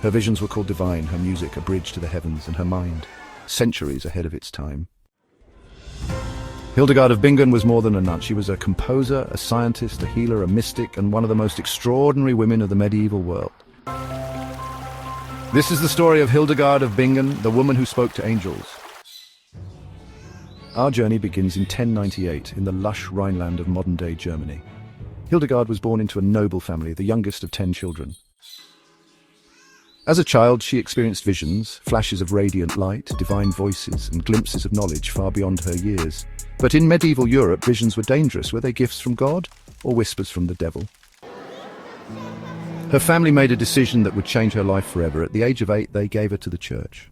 Her visions were called divine, her music a bridge to the heavens, and her mind centuries ahead of its time. Hildegard of Bingen was more than a nun. She was a composer, a scientist, a healer, a mystic, and one of the most extraordinary women of the medieval world. This is the story of Hildegard of Bingen, the woman who spoke to angels. Our journey begins in 1098 in the lush Rhineland of modern-day Germany. Hildegard was born into a noble family, the youngest of 10 children. As a child, she experienced visions, flashes of radiant light, divine voices, and glimpses of knowledge far beyond her years. But in medieval Europe, visions were dangerous. Were they gifts from God or whispers from the devil? Her family made a decision that would change her life forever. At the age of 8, they gave her to the church.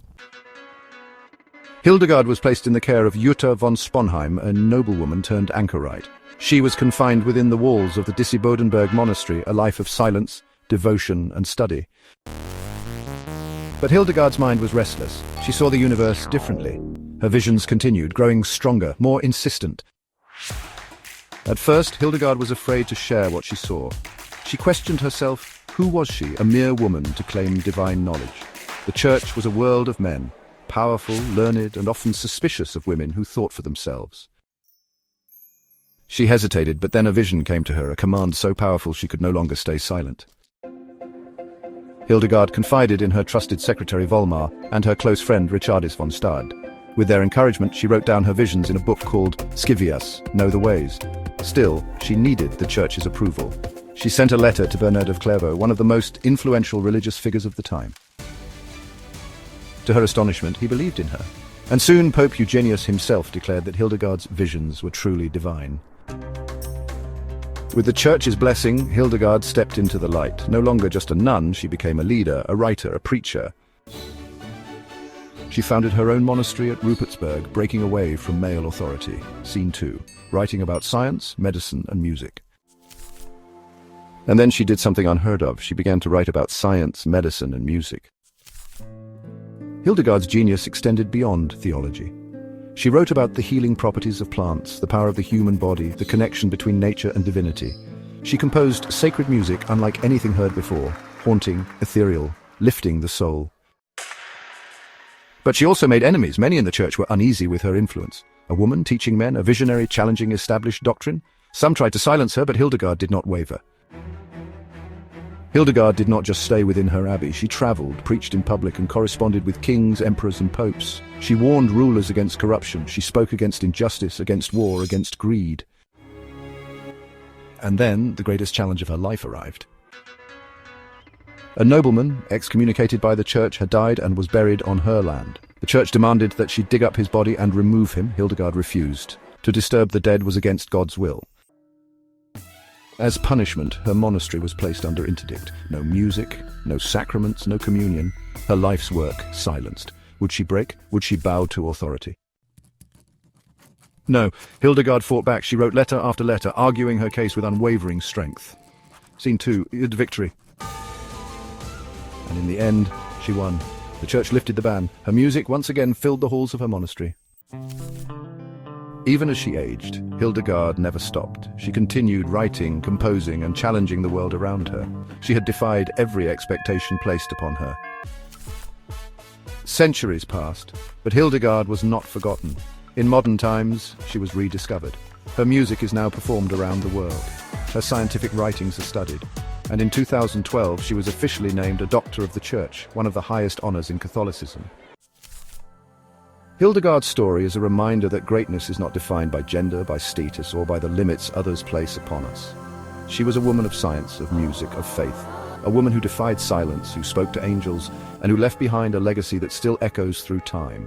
Hildegard was placed in the care of Jutta von Sponheim, a noblewoman turned anchorite. She was confined within the walls of the Disibodenberg monastery, a life of silence, devotion, and study. But Hildegard's mind was restless. She saw the universe differently. Her visions continued, growing stronger, more insistent. At first, Hildegard was afraid to share what she saw. She questioned herself. Who was she, a mere woman, to claim divine knowledge? The church was a world of men, powerful, learned, and often suspicious of women who thought for themselves. She hesitated, but then a vision came to her, a command so powerful she could no longer stay silent. Hildegard confided in her trusted secretary Volmar and her close friend Richardis von Stade. With their encouragement, she wrote down her visions in a book called Scivias, Know the Ways. Still, she needed the church's approval. She sent a letter to Bernard of Clairvaux, one of the most influential religious figures of the time. To her astonishment, he believed in her, and soon Pope Eugenius himself declared that Hildegard's visions were truly divine. With the church's blessing, Hildegard stepped into the light. No longer just a nun, she became a leader, a writer, a preacher. She founded her own monastery at Rupertsberg, breaking away from male authority. Scene 2, writing about science, medicine, and music. And then she did something unheard of. She began to write about science, medicine, and music. Hildegard's genius extended beyond theology. She wrote about the healing properties of plants, the power of the human body, the connection between nature and divinity. She composed sacred music unlike anything heard before, haunting, ethereal, lifting the soul. But she also made enemies. Many in the church were uneasy with her influence. A woman teaching men, a visionary challenging established doctrine. Some tried to silence her, but Hildegard did not waver. Hildegard did not just stay within her abbey. She traveled, preached in public, and corresponded with kings, emperors, and popes. She warned rulers against corruption. She spoke against injustice, against war, against greed. And then the greatest challenge of her life arrived. A nobleman, excommunicated by the church, had died and was buried on her land. The church demanded that she dig up his body and remove him. Hildegard refused. To disturb the dead was against God's will. As punishment, her monastery was placed under interdict. No music, no sacraments, no communion. Her life's work silenced. Would she break? Would she bow to authority? No, Hildegard fought back. She wrote letter after letter, arguing her case with unwavering strength. Scene 2, victory. And in the end, she won. The church lifted the ban. Her music once again filled the halls of her monastery. Even as she aged, Hildegard never stopped. She continued writing, composing, and challenging the world around her. She had defied every expectation placed upon her. Centuries passed, but Hildegard was not forgotten. In modern times, she was rediscovered. Her music is now performed around the world. Her scientific writings are studied. And in 2012, she was officially named a Doctor of the Church, one of the highest honors in Catholicism. Hildegard's story is a reminder that greatness is not defined by gender, by status, or by the limits others place upon us. She was a woman of science, of music, of faith, a woman who defied silence, who spoke to angels, and who left behind a legacy that still echoes through time.